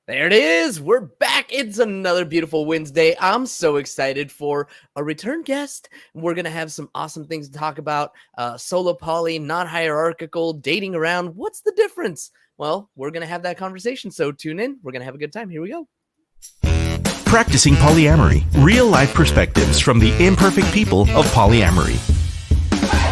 There it is. We're back. It's another beautiful Wednesday. I'm so excited for a return guest. We're going to have some awesome things to talk about. Solo poly, non-hierarchical, dating around. What's the difference? Well, we're going to have that conversation. So tune in. We're going to have a good time. Here we go. Practicing Polyamory, real-life perspectives from the imperfect people of polyamory.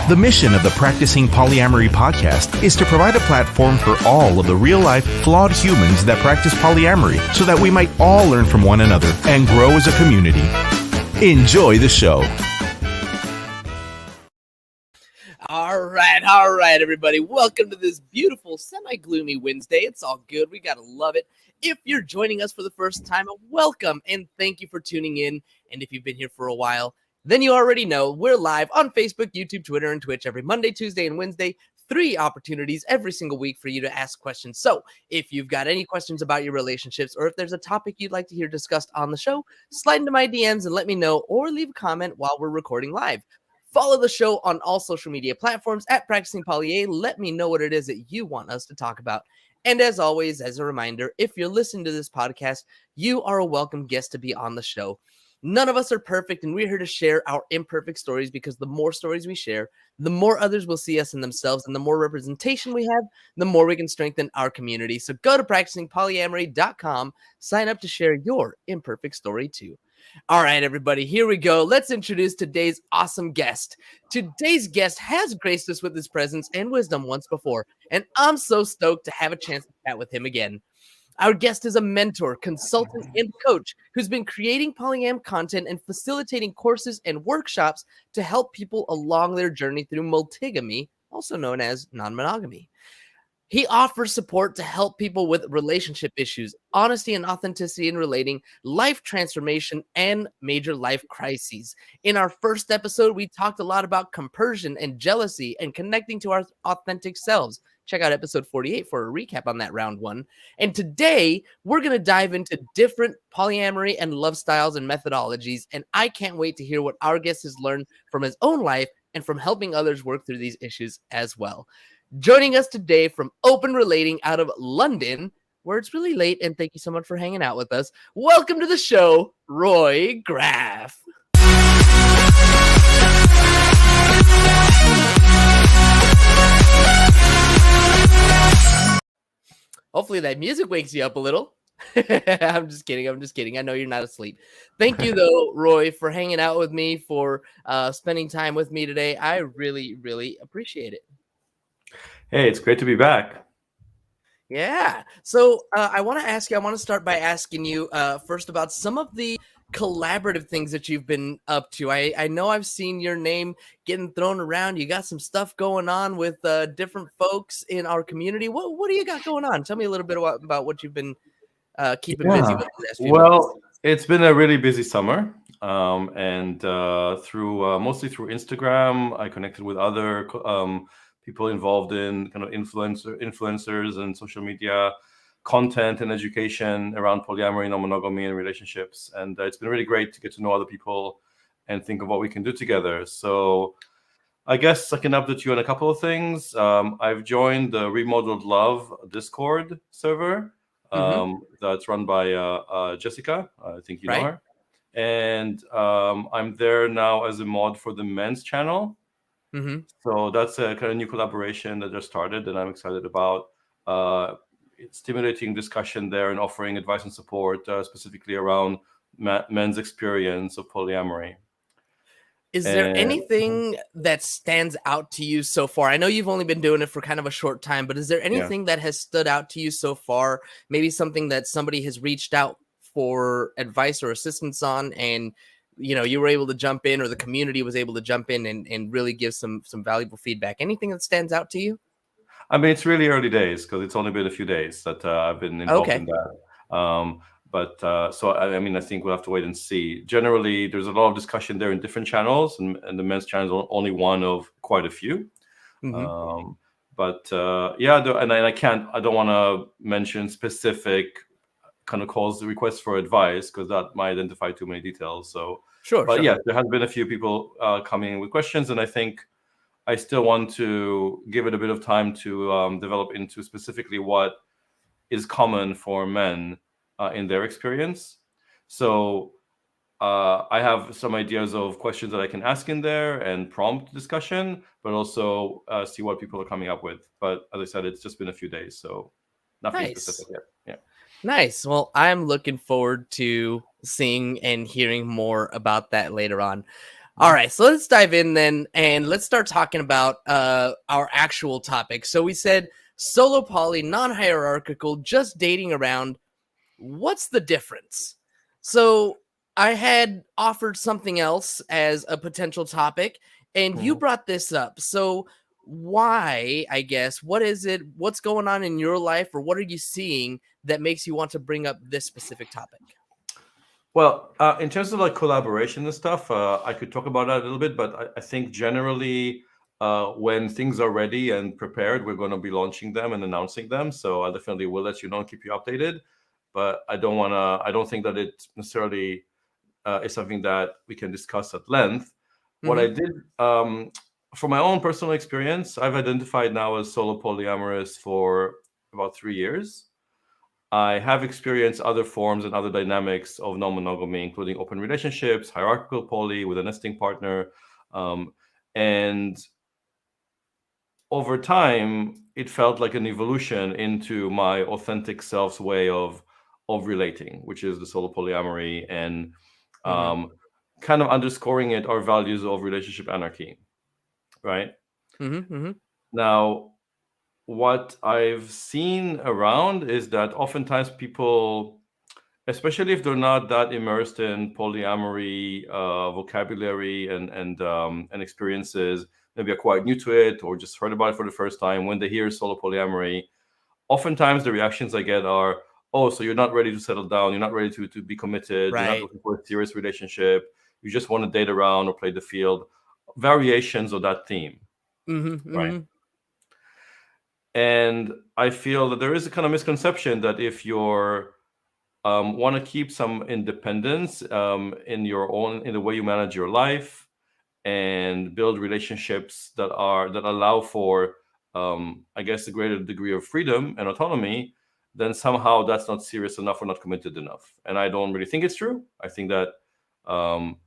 The mission of the Practicing Polyamory podcast is to provide a platform for all of the real-life, flawed humans that practice polyamory so that we might all learn from one another and grow as a community. Enjoy the show. All right, everybody. Welcome to this beautiful, semi-gloomy Wednesday. It's all good. We got to love it. If you're joining us for the first time, welcome and thank you for tuning in. And if you've been here for a while, then you already know we're live on Facebook, YouTube, Twitter, and Twitch every Monday, Tuesday, and Wednesday. 3 opportunities every single week for you to ask questions. So if you've got any questions about your relationships, or if there's a topic you'd like to hear discussed on the show, slide into my DMs and let me know, or leave a comment while we're recording live. Follow the show on all social media platforms at Practicing Polya. Let me know what it is that you want us to talk about. And as always, as a reminder, if you're listening to this podcast, you are a welcome guest to be on the show. None of us are perfect, and we're here to share our imperfect stories because the more stories we share, the more others will see us in themselves, and the more representation we have, the more we can strengthen our community. So go to practicingpolyamory.com, sign up to share your imperfect story too. All right, everybody, here we go. Let's introduce today's awesome guest. Today's guest has graced us with his presence and wisdom once before, and I'm so stoked to have a chance to chat with him again. Our guest is a mentor, consultant, and coach who's been creating polyam content and facilitating courses and workshops to help people along their journey through multigamy, also known as non-monogamy. He offers support to help people with relationship issues, honesty and authenticity in relating, life transformation, and major life crises. In our first episode, we talked a lot about compersion and jealousy and connecting to our authentic selves. Check out episode 48 for a recap on that round 1. And today, we're going to dive into different polyamory and love styles and methodologies. And I can't wait to hear what our guest has learned from his own life and from helping others work through these issues as well. Joining us today from Open Relating out of London, where it's really late, and thank you so much for hanging out with us. Welcome to the show, Roy Graff. Hopefully that music wakes you up a little. I'm just kidding. I know you're not asleep. Thank you, though, Roy, for hanging out with me, for spending time with me today. I really, really appreciate it. Hey, it's great to be back. Yeah. So I want to start by asking you first about some of the collaborative things that you've been up to. I know I've seen your name getting thrown around. You got some stuff going on with different folks in our community. What do you got going on? Tell me a little bit about what you've been keeping busy with the last few months. It's been a really busy summer. And mostly through Instagram, I connected with other people involved in kind of influencers and social media content and education around polyamory, non-monogamy, and relationships. And it's been really great to get to know other people and think of what we can do together. So I guess I can update you on a couple of things. I've joined the Remodeled Love Discord server that's run by Jessica. I think you know her. And I'm there now as a mod for the men's channel. So that's a kind of new collaboration that just started, and I'm excited about stimulating discussion there and offering advice and support specifically around men's experience of polyamory. Is there anything that stands out to you so far? I know you've only been doing it for kind of a short time, but is there anything that has stood out to you so far? Maybe something that somebody has reached out for advice or assistance on, and you were able to jump in, or the community was able to jump in and really give some valuable feedback. Anything that stands out to you? I mean, it's really early days because it's only been a few days that I've been involved in that. So I think we'll have to wait and see. Generally, there's a lot of discussion there in different channels, and the men's channel is only one of quite a few. And I don't want to mention specific kind of calls, requests for advice, because that might identify too many details. So sure. Yeah, there has been a few people coming in with questions, and I think I still want to give it a bit of time to develop into specifically what is common for men in their experience. So I have some ideas of questions that I can ask in there and prompt discussion, but also see what people are coming up with. But as I said, it's just been a few days, so nothing specific Nice. yet. Yeah. Nice. Well, I'm looking forward to seeing and hearing more about that later on. All Mhm. right, so let's dive in then and let's start talking about our actual topic. So we said solo poly, non-hierarchical, just dating around. What's the difference? So I had offered something else as a potential topic, and you Mhm. brought this up. So why, I guess, what is it? What's going on in your life, or what are you seeing that makes you want to bring up this specific topic? Well, in terms of like collaboration and stuff, I could talk about that a little bit, but I think generally, when things are ready and prepared, we're going to be launching them and announcing them. So I definitely will let you know and keep you updated. But I don't want to. I don't think that it necessarily is something that we can discuss at length. What I Mm-hmm. did, from my own personal experience, I've identified now as solo polyamorous for about 3 years. I have experienced other forms and other dynamics of non-monogamy, including open relationships, hierarchical poly with a nesting partner, um, and over time, it felt like an evolution into my authentic self's way of relating, which is the solo polyamory, and Mm-hmm. um, kind of underscoring it our values of relationship anarchy, right? Mm-hmm. Mm-hmm. Now, what I've seen around is that oftentimes people, especially if they're not that immersed in polyamory vocabulary and experiences, maybe are quite new to it or just heard about it for the first time. When they hear solo polyamory, oftentimes the reactions I get are, "Oh, so you're not ready to settle down. You're not ready to be committed. You're not Right. looking for a serious relationship. You just want to date around or play the field." Variations of that theme, Mm-hmm. right? Mm-hmm. And I feel that there is a kind of misconception that if you're want to keep some independence in your own in the way you manage your life and build relationships that allow for I guess a greater degree of freedom and autonomy, then somehow that's not serious enough or not committed enough. And I don't really think it's true. I think that um,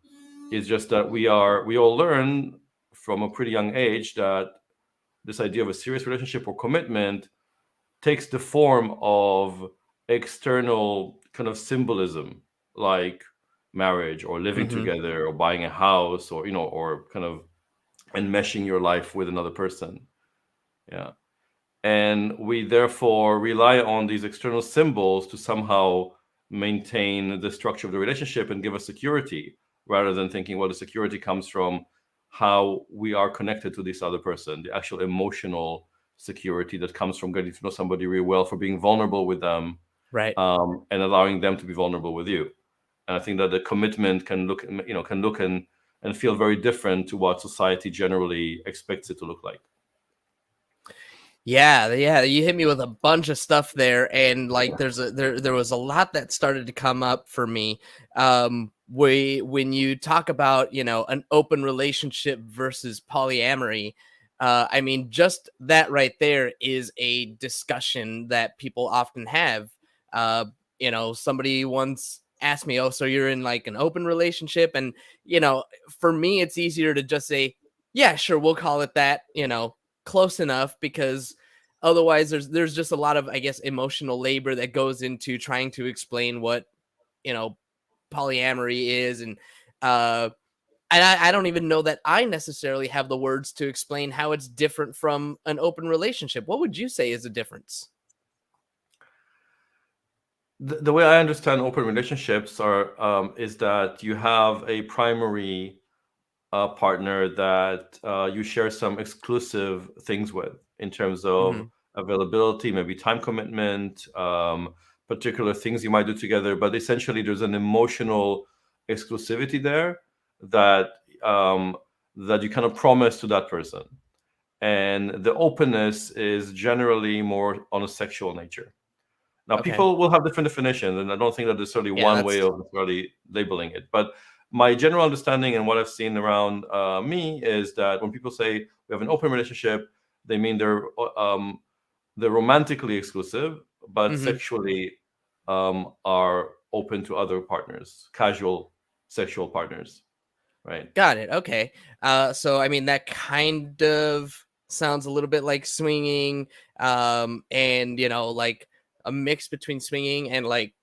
it's just that we all learn from a pretty young age that this idea of a serious relationship or commitment takes the form of external kind of symbolism, like marriage or living Mm-hmm. together or buying a house, or or kind of enmeshing your life with another person. Yeah. And we therefore rely on these external symbols to somehow maintain the structure of the relationship and give us security, rather than thinking, well, the security comes from how we are connected to this other person, the actual emotional security that comes from getting to know somebody really well, for being vulnerable with them, Right. and allowing them to be vulnerable with you. And I think that the commitment can look, and feel very different to what society generally expects it to look like. Yeah, yeah, you hit me with a bunch of stuff there, and like there was a lot that started to come up for me. When you talk about, an open relationship versus polyamory, I mean, just that right there is a discussion that people often have. Somebody once asked me, "Oh, so you're in like an open relationship?" And for me, it's easier to just say, "Yeah, sure, we'll call it that." Close enough, because otherwise there's just a lot of, I guess, emotional labor that goes into trying to explain what you know polyamory is, and I don't even know that I necessarily have the words to explain how it's different from an open relationship. What would you say is the difference? The way I understand open relationships are is that you have a primary partner that you share some exclusive things with in terms of Hmm. availability, maybe time commitment, particular things you might do together. But essentially, there's an emotional exclusivity there that that you kind of promise to that person, and the openness is generally more on a sexual nature. Now, Okay. people will have different definitions, and I don't think that there's certainly Yeah, one way that's. of necessarily labeling it. But my general understanding and what I've seen around me is that when people say we have an open relationship, they mean they're romantically exclusive, but Hmm. sexually are open to other partners, casual sexual partners, right? Got it. Okay. So I mean that kind of sounds a little bit like swinging, and like a mix between swinging and like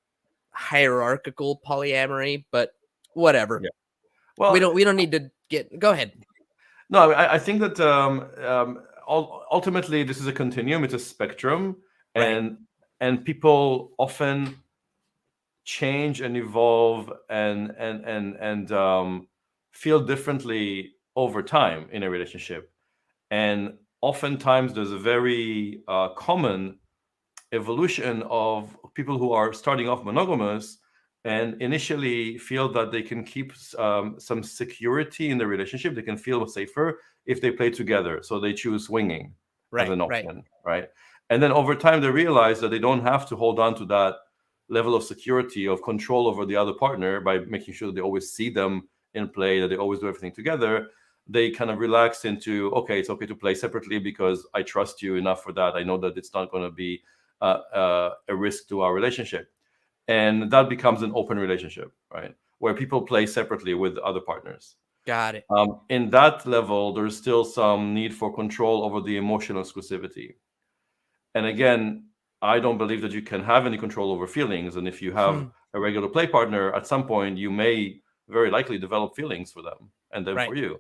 hierarchical polyamory, but whatever. Yeah. We Well, don't need to get. Go ahead. no, I think that ultimately this is a continuum, it's a spectrum, Right. and people often change and evolve and feel differently over time in a relationship. And oftentimes there's a very common evolution of people who are starting off monogamous and initially feel that they can keep some security in the relationship. They can feel safer if they play together. So they choose swinging as Right. an Right. option, right? And then over time, they realize that they don't have to hold on to that level of security, of control over the other partner by making sure that they always see them in play, that they always do everything together. They kind of relax into, okay, it's okay to play separately because I trust you enough for that. I know that it's not going to be a risk to our relationship. And that becomes an open relationship, right? Where people play separately with other partners. Got it. In that level, there's still some need for control over the emotional exclusivity. And again, I don't believe that you can have any control over feelings. And if you have a regular play partner, at some point you may very likely develop feelings for them and then for Right. you.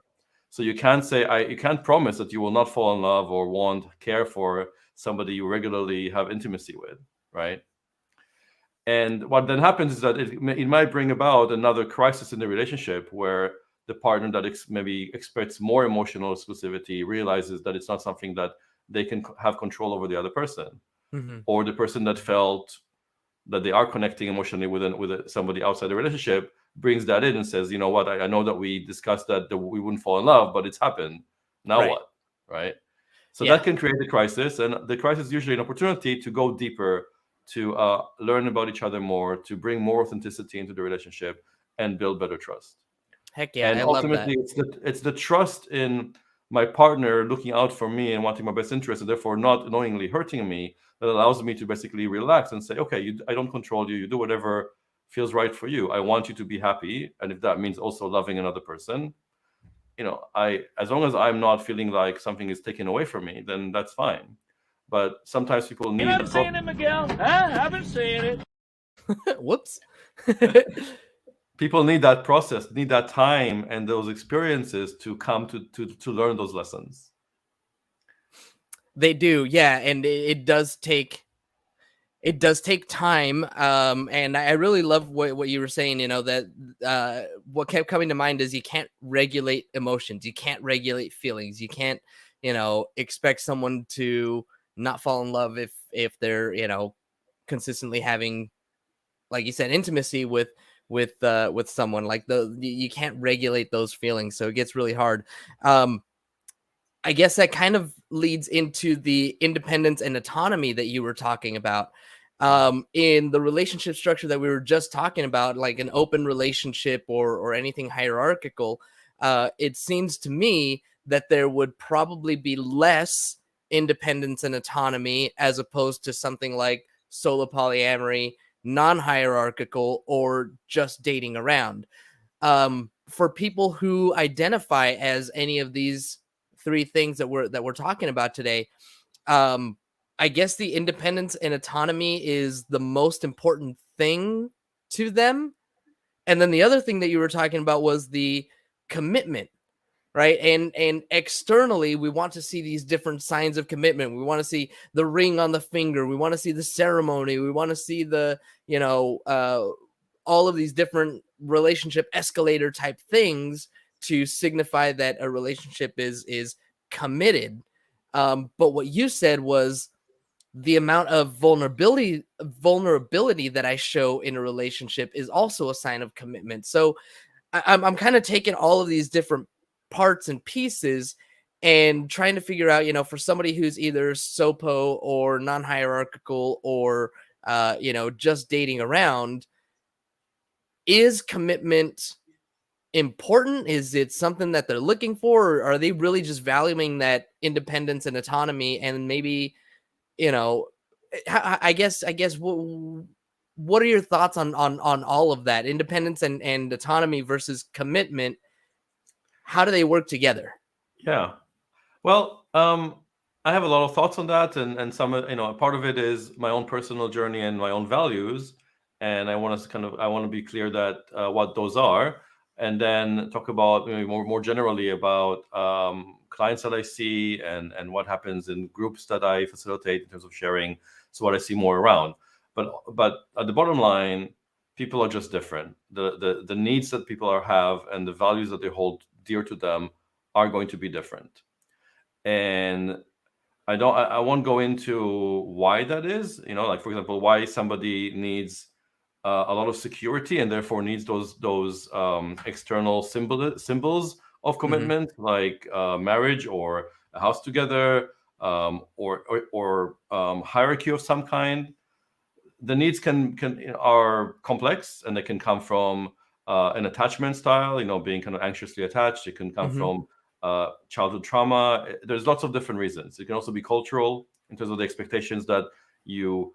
So you can't say you can't promise that you will not fall in love or want care for somebody you regularly have intimacy with, right? And what then happens is that it might bring about another crisis in the relationship where the partner that maybe expects more emotional exclusivity realizes that it's not something that they can have control over the other person, or the person that felt that they are connecting emotionally with somebody outside the relationship brings that in and says, you know what, I know that we discussed that we wouldn't fall in love, but it's happened. Now Right. what? Right? So Yeah. that can create a crisis, and the crisis is usually an opportunity to go deeper, to learn about each other more, to bring more authenticity into the relationship, and build better trust. Heck yeah. And I love that. ultimately, it's the trust in my partner looking out for me and wanting my best interest, and therefore not knowingly hurting me, that allows me to basically relax and say, okay, I don't control you. You do whatever feels right for you. I want you to be happy, and if that means also loving another person, as long as I'm not feeling like something is taken away from me, then that's fine. But sometimes people need. I've seen it, Miguel. I've been seeing it. Whoops. People need that process, need that time and those experiences to come to learn those lessons. They do, yeah, and it does take time, and I really love what you were saying, that what kept coming to mind is you can't regulate emotions, you can't regulate feelings, you can't expect someone to not fall in love if they're consistently having, like you said, intimacy with someone. Like you can't regulate those feelings, so it gets really hard. I guess that kind of leads into the independence and autonomy that you were talking about. In the relationship structure that we were just talking about, like an open relationship or anything hierarchical, it seems to me that there would probably be less independence and autonomy as opposed to something like solo polyamory, non-hierarchical, or just dating around. For people who identify as any of these three things that we're talking about today, I guess the independence and autonomy is the most important thing to them. And then the other thing that you were talking about was the commitment, right? And externally, we want to see these different signs of commitment. We want to see the ring on the finger. We want to see the ceremony. We want to see the, all of these different relationship escalator type things to signify that a relationship is committed. But what you said was the amount of vulnerability that I show in a relationship is also a sign of commitment. So I'm kind of taking all of these different parts and pieces and trying to figure out, for somebody who's either SOPO or non-hierarchical or just dating around, is commitment important? Is it something that they're looking for, or are they really just valuing that independence and autonomy? And maybe, I guess what are your thoughts on all of that? Independence and autonomy versus commitment. How do they work together? Yeah. Well, I have a lot of thoughts on that, and some, part of it is my own personal journey and my own values, and I want to be clear that what those are, and then talk about maybe more generally about clients that I see and what happens in groups that I facilitate in terms of sharing. So what I see more around, but at the bottom line, people are just different. The needs that people have and the values that they hold dear to them are going to be different. And I won't go into why that is, like, for example, why somebody needs a lot of security and therefore needs those external symbols of commitment, like marriage or a house together, or hierarchy of some kind. The needs are complex, and they can come from an attachment style, being kind of anxiously attached. It can come from childhood trauma. There's lots of different reasons. It can also be cultural in terms of the expectations that you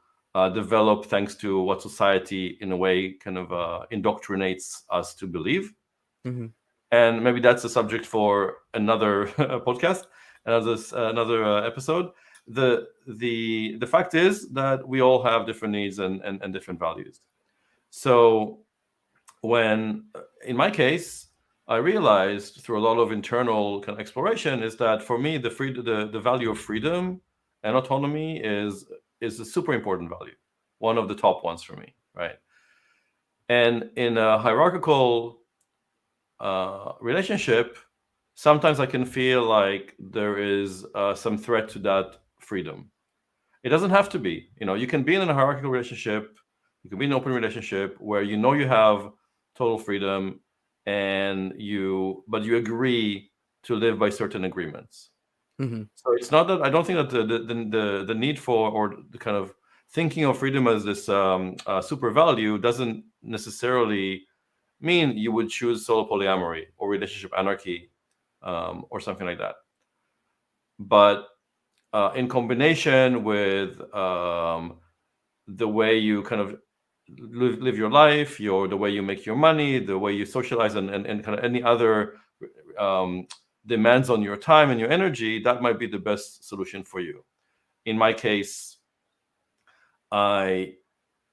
develop thanks to what society, in a way, kind of indoctrinates us to believe. And maybe that's a subject for another podcast, another episode. The fact is that we all have different needs and different values. So when, in my case, I realized through a lot of internal kind of exploration is that for me, the value of freedom and autonomy is a super important value, one of the top ones for me, right? And in a hierarchical relationship, sometimes I can feel like there is some threat to that freedom. It doesn't have to be. You can be in a hierarchical relationship, you can be in an open relationship where you have total freedom, but you agree to live by certain agreements. So it's not that I don't think that the need for, or the kind of thinking of freedom as this super value doesn't necessarily mean you would choose solo polyamory or relationship anarchy, or something like that. But in combination with the way you kind of live your life, the way you make your money, the way you socialize, and kind of any other demands on your time and your energy, that might be the best solution for you. In my case, I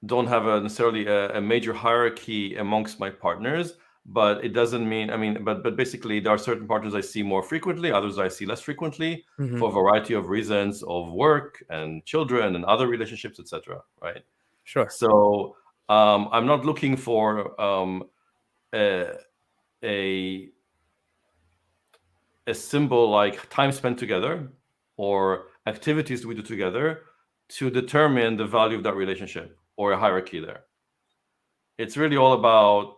don't have necessarily a major hierarchy amongst my partners, but it doesn't mean, but basically there are certain partners I see more frequently, others I see less frequently, for a variety of reasons, of work and children and other relationships, etc. Right? Sure. So I'm not looking for a symbol like time spent together or activities we do together to determine the value of that relationship or a hierarchy there. It's really all about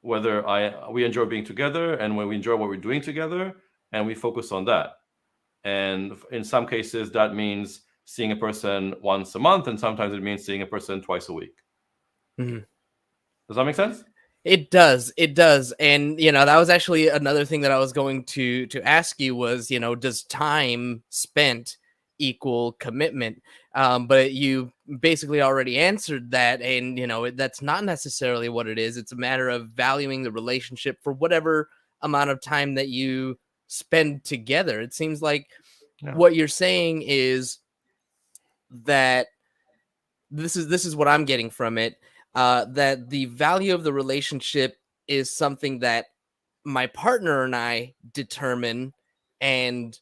whether we enjoy being together, and when we enjoy what we're doing together, and we focus on that. And in some cases, that means seeing a person once a month, and sometimes it means seeing a person twice a week. Does that make sense? It does. It does. And, that was actually another thing that I was going to ask you was, does time spent equal commitment? But you basically already answered that. And, that's not necessarily what it is. It's a matter of valuing the relationship for whatever amount of time that you spend together. It seems like what you're saying is that this is what I'm getting from it. That the value of the relationship is something that my partner and I determine, and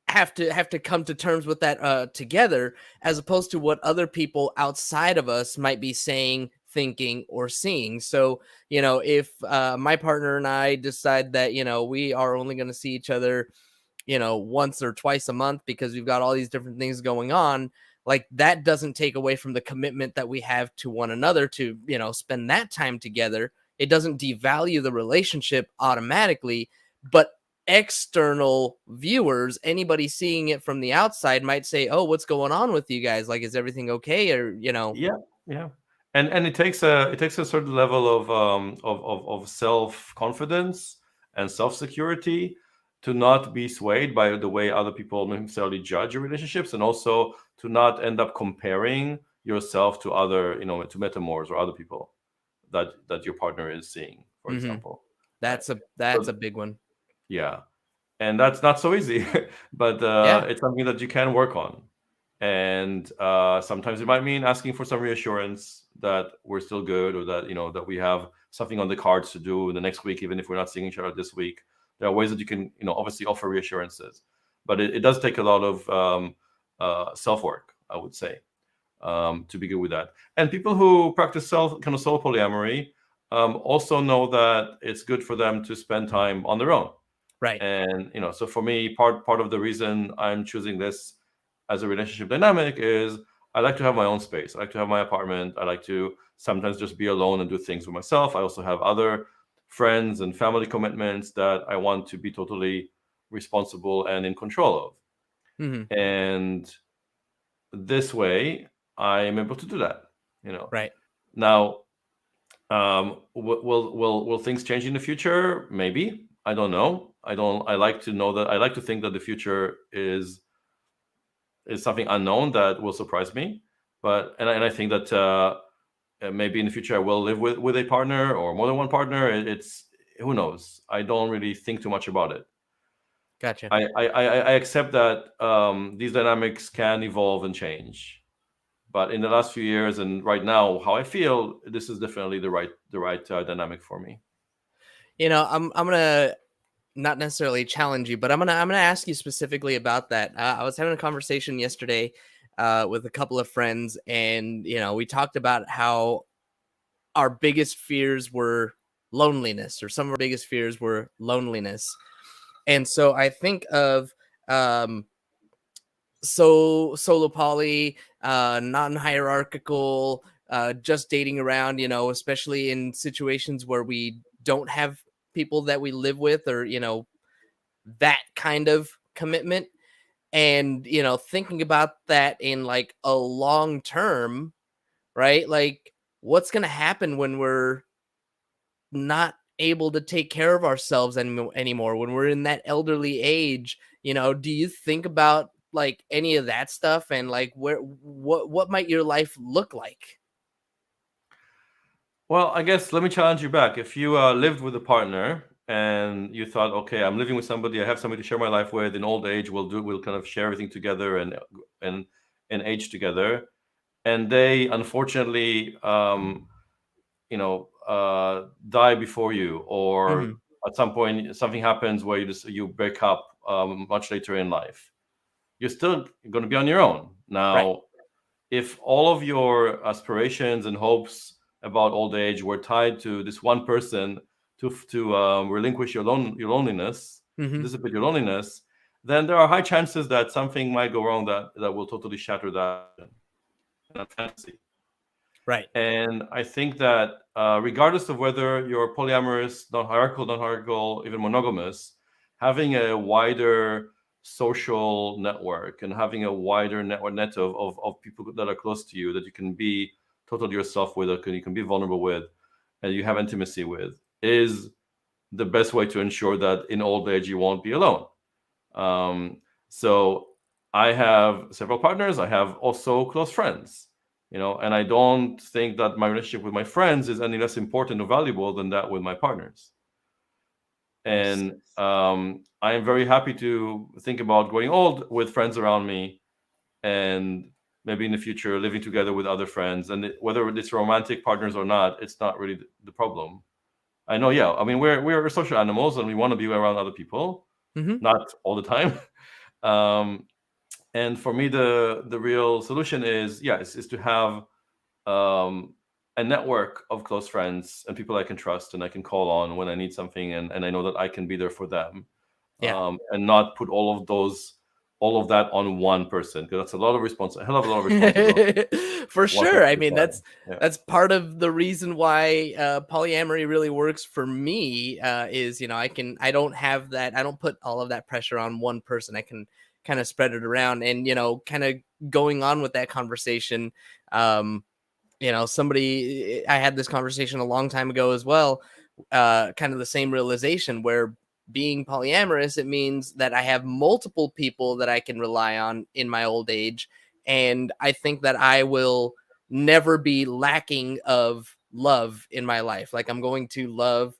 have to come to terms with that together, as opposed to what other people outside of us might be saying, thinking, or seeing. So if my partner and I decide that we are only going to see each other once or twice a month because we've got all these different things going on, like, that doesn't take away from the commitment that we have to one another to, spend that time together. It doesn't devalue the relationship automatically, but external viewers, anybody seeing it from the outside, might say, "Oh, what's going on with you guys? Like, is everything okay?" Or, Yeah. And it takes a certain level of self-confidence and self-security to not be swayed by the way other people necessarily judge your relationships, and also to not end up comparing yourself to other, to metamors or other people that your partner is seeing, for example. That's Right? a So, big one. yeah, and that's not so easy, but Yeah. it's something that you can work on. And sometimes it might mean asking for some reassurance that we're still good, or that that we have something on the cards to do the next week, even if we're not seeing each other this week. There are ways that you can obviously offer reassurances, but it does take a lot of self work, I would say, to be good with that. And people who practice kind of solo polyamory also know that it's good for them to spend time on their own. Right. And so for me, part of the reason I'm choosing this as a relationship dynamic is I like to have my own space. I like to have my apartment. I like to sometimes just be alone and do things with myself. I also have other friends and family commitments that I want to be totally responsible and in control of. And this way, I am able to do that. Right. Now, will things change in the future? Maybe. I don't know. I like to know that. I like to think that the future is something unknown that will surprise me. But and I think that maybe in the future I will live with a partner or more than one partner. It's who knows. I don't really think too much about it. Gotcha. I accept that these dynamics can evolve and change. But in the last few years and right now, how I feel, this is definitely the right dynamic for me. I'm gonna not necessarily challenge you, but I'm gonna ask you specifically about that. I was having a conversation yesterday with a couple of friends, and we talked about how our biggest fears were loneliness, or some of our biggest fears were loneliness. And so I think of solo poly, non-hierarchical, just dating around, especially in situations where we don't have people that we live with, or that kind of commitment. And thinking about that in like a long term, right? Like, what's going to happen when we're not able to take care of ourselves anymore, when we're in that elderly age? Do you think about like any of that stuff, and like what might your life look like? Well, I guess let me challenge you back. If you lived with a partner and you thought, okay, I'm living with somebody, I have somebody to share my life with. In old age, we'll kind of share everything together and and age together. And they unfortunately, die before you, or Hmm. at some point something happens where you break up much later in life. You're still going to be on your own. Right. Now, if all of your aspirations and hopes about old age were tied to this one person to relinquish your loneliness, to Hmm. dissipate your loneliness, then there are high chances that something might go wrong that will totally shatter that fantasy. Right. And I think that regardless of whether you're polyamorous, non-hierarchical, even monogamous, having a wider social network and having a wider net of people that are close to you that you can be totally yourself with, or you can be vulnerable with, and you have intimacy with, is the best way to ensure that in old age you won't be alone. So I have several partners. I have also close friends, and I don't think that my relationship with my friends is any less important or valuable than that with my partners. Nice. And I am very happy to think about growing old with friends around me, and maybe in the future living together with other friends. And whether it's romantic partners or not, it's not really the problem. I know, yeah. I mean, we're social animals, and we want to be around other people, Hmm. not all the time. um, and for me, the real solution is, yes, is to have a network of close friends and people I can trust and I can call on when I need something, and I know that I can be there for them, Yeah. and not put all of that on one person, because that's a hell of a lot of responsibility. For One sure. person I at a mean, time. Yeah. that's part of the reason why polyamory really works for me. Is I don't have that. I don't put all of that pressure on one person. I can kind of spread it around, and kind of going on with that conversation. Um, somebody I had this conversation a long time ago as well. Kind of the same realization, where being polyamorous, it means that I have multiple people that I can rely on in my old age. And I think that I will never be lacking of love in my life. Like I'm going to love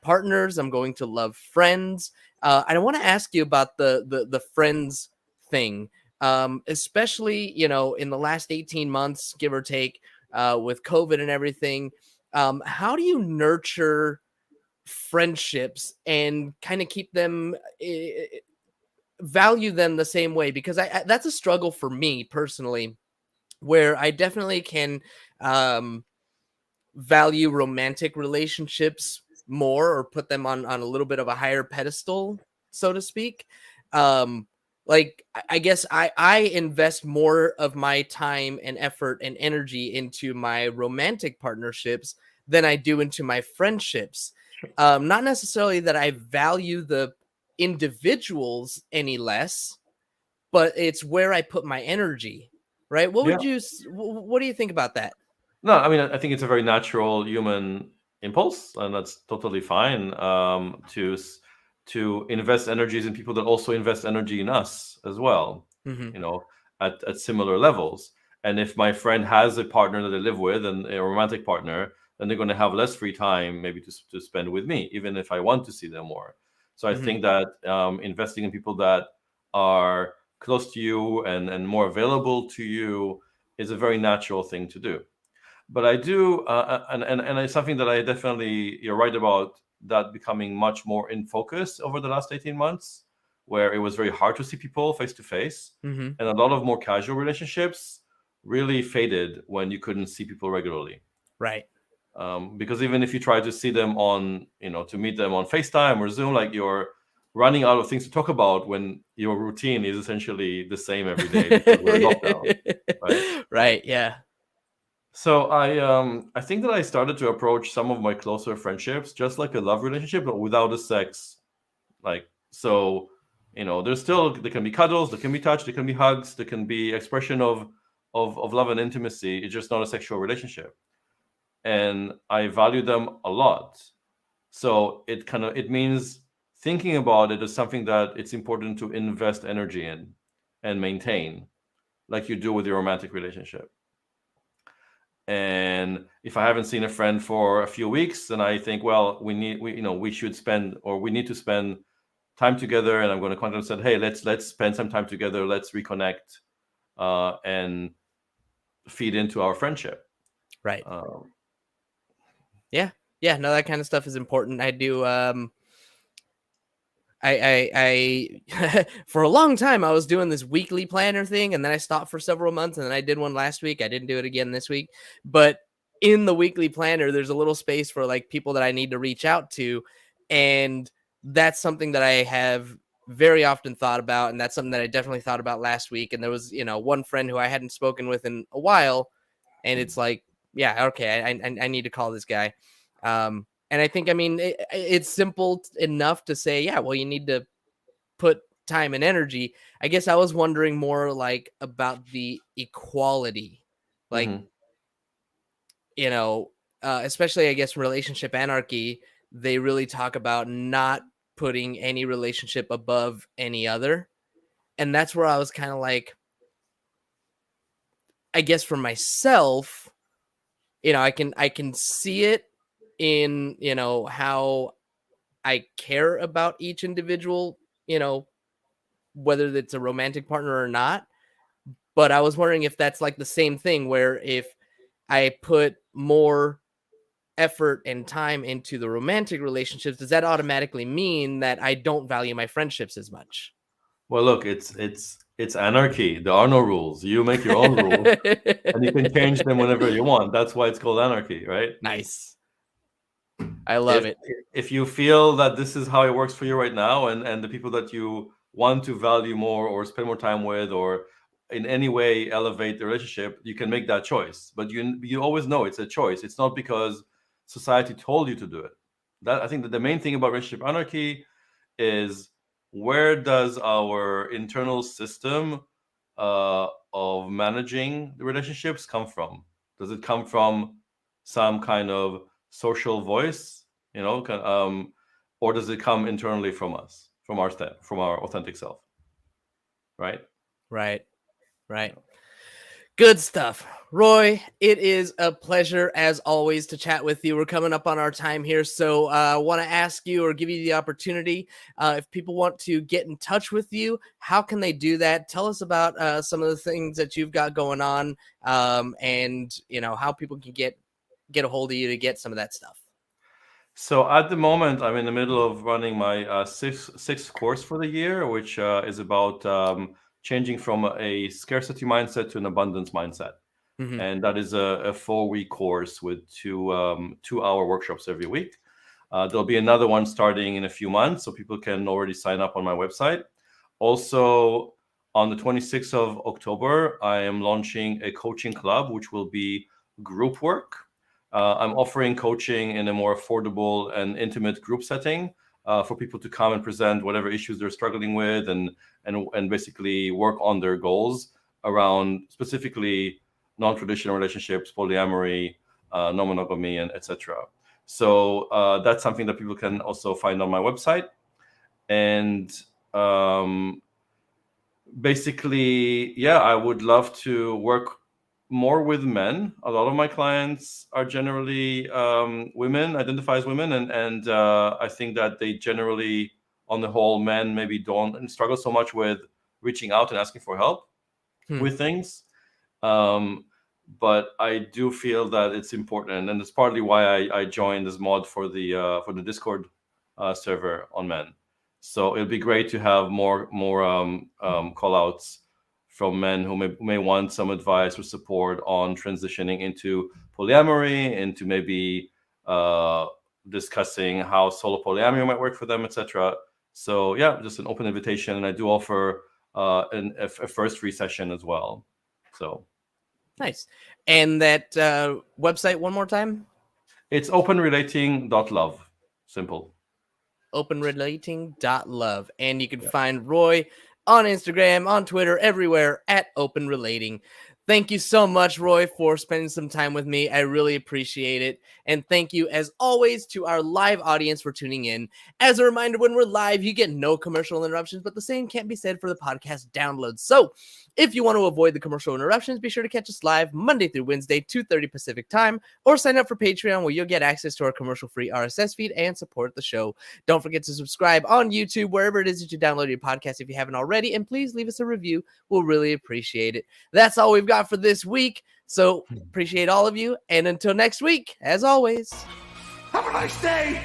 partners, I'm going to love friends. I want to ask you about the friends thing, especially in the last 18 months, give or take, with COVID and everything. How do you nurture friendships and kind of keep them, value them the same way? Because that's a struggle for me personally, where I definitely can um, value romantic relationships more, or put them on a little bit of a higher pedestal, so to speak. Um, like I guess I invest more of my time and effort and energy into my romantic partnerships than I do into my friendships. Not necessarily that I value the individuals any less, but it's where I put my energy. Right? What Yeah. would you? What do you think about that? No, I mean, I think it's a very natural human impulse, and that's totally fine. To invest energies in people that also invest energy in us as well. Hmm. You know, at similar levels. And if my friend has a partner that they live with, and a romantic partner, then they're going to have less free time, maybe to spend with me, even if I want to see them more. So I Hmm. think that investing in people that are close to you and more available to you is a very natural thing to do. But I do, and it's something that I definitely, you're right about that becoming much more in focus over the last 18 months, where it was very hard to see people face to face, Hmm. and a lot of more casual relationships really faded when you couldn't see people regularly. Right. Because even if you try to see them on, to meet them on FaceTime or Zoom, like you're running out of things to talk about when your routine is essentially the same every day because we're in lockdown, right? Right. Yeah. So I think that I started to approach some of my closer friendships just like a love relationship, but without the sex. Like so, there's still, there can be cuddles, there can be touch, there can be hugs, there can be expression of love and intimacy. It's just not a sexual relationship, and I value them a lot. So it means thinking about it as something that it's important to invest energy in and maintain, like you do with your romantic relationship. And if I haven't seen a friend for a few weeks, then I think, well, we should spend, or we need to spend time together. And I'm going to contact them and say, hey, let's spend some time together, let's reconnect, and feed into our friendship. Right. um, Yeah. Yeah. No, that kind of stuff is important. I do. I for a long time I was doing this weekly planner thing, and then I stopped for several months, and then I did one last week. I didn't do it again this week. But in the weekly planner, there's a little space for like people that I need to reach out to, and that's something that I have very often thought about, and that's something that I definitely thought about last week. And there was one friend who I hadn't spoken with in a while, and it's like, yeah, okay, I need to call this guy. And I think, I mean, it's simple enough to say, yeah, well, you need to put time and energy. I guess I was wondering more like about the equality, like, mhm. you know, especially I guess relationship anarchy. They really talk about not putting any relationship above any other, and that's where I was kind of like, I guess for myself, I can see it in how I care about each individual, whether it's a romantic partner or not. But I was wondering if that's like the same thing, where if I put more effort and time into the romantic relationships, does that automatically mean that I don't value my friendships as much? Well, look, it's anarchy. There are no rules. You make your own rules, and you can change them whenever you want. That's why it's called anarchy, right? Nice. I love if it. if you feel that this is how it works for you right now, and the people that you want to value more or spend more time with, or in any way elevate the relationship, you can make that choice. But you always know it's a choice. It's not because society told you to do it. That, I think that the main thing about relationship anarchy is, where does our internal system of managing the relationships come from? Does it come from some kind of social voice, or does it come internally from us, from our authentic self, right? Right. Right. Good stuff. Roy, it is a pleasure as always to chat with you. We're coming up on our time here, so I want to ask you or give you the opportunity, if people want to get in touch with you, how can they do that? Tell us about some of the things that you've got going on, and how people can get a hold of you to get some of that stuff. So at the moment, I'm in the middle of running my sixth course for the year, which is about changing from a scarcity mindset to an abundance mindset. Mhm. And that is a 4-week course with 2-hour workshops every week. There'll be another one starting in a few months, so people can already sign up on my website. Also, on the 26th of October, I am launching a coaching club, which will be group work. I'm offering coaching in a more affordable and intimate group setting for people to come and present whatever issues they're struggling with and basically work on their goals around specifically non-traditional relationships, polyamory, non-monogamy, and etc. So that's something that people can also find on my website. And basically, yeah, I would love to work more with men. A lot of my clients are generally women, identify as women, and I think that they generally, on the whole, men maybe don't struggle so much with reaching out and asking for help with things. But I do feel that it's important, and it's partly why I joined this mod for the Discord server on men. So it'd be great to have more call outs from men who may want some advice or support on transitioning into polyamory, into maybe discussing how solo polyamory might work for them, etc. So yeah, just an open invitation, and I do offer a first free session as well. So Nice. And that website one more time? it's openrelating.love. Simple. Openrelating.love. And you can find Roy on Instagram, on Twitter, everywhere at openrelating. Thank you so much, Roy, for spending some time with me. I really appreciate it. And thank you, as always, to our live audience for tuning in. As a reminder, when we're live, you get no commercial interruptions, but the same can't be said for the podcast downloads. So if you want to avoid the commercial interruptions, be sure to catch us live Monday through Wednesday, 2:30 Pacific time, or sign up for Patreon, where you'll get access to our commercial-free RSS feed and support the show. Don't forget to subscribe on YouTube, wherever it is that you download your podcast if you haven't already, and please leave us a review. We'll really appreciate it. That's all we've got for this week. So appreciate all of you. And until next week, as always, Have a nice day!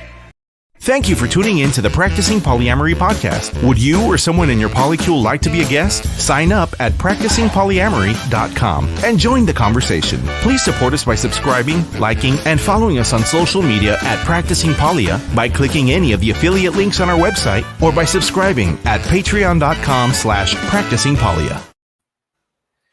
Thank you for tuning in to the Practicing Polyamory podcast. Would you or someone in your polycule like to be a guest? Sign up at practicingpolyamory.com and join the conversation. Please support us by subscribing, liking, and following us on social media at Practicing Polya by clicking any of the affiliate links on our website or by subscribing at patreon.com/practicingpolya.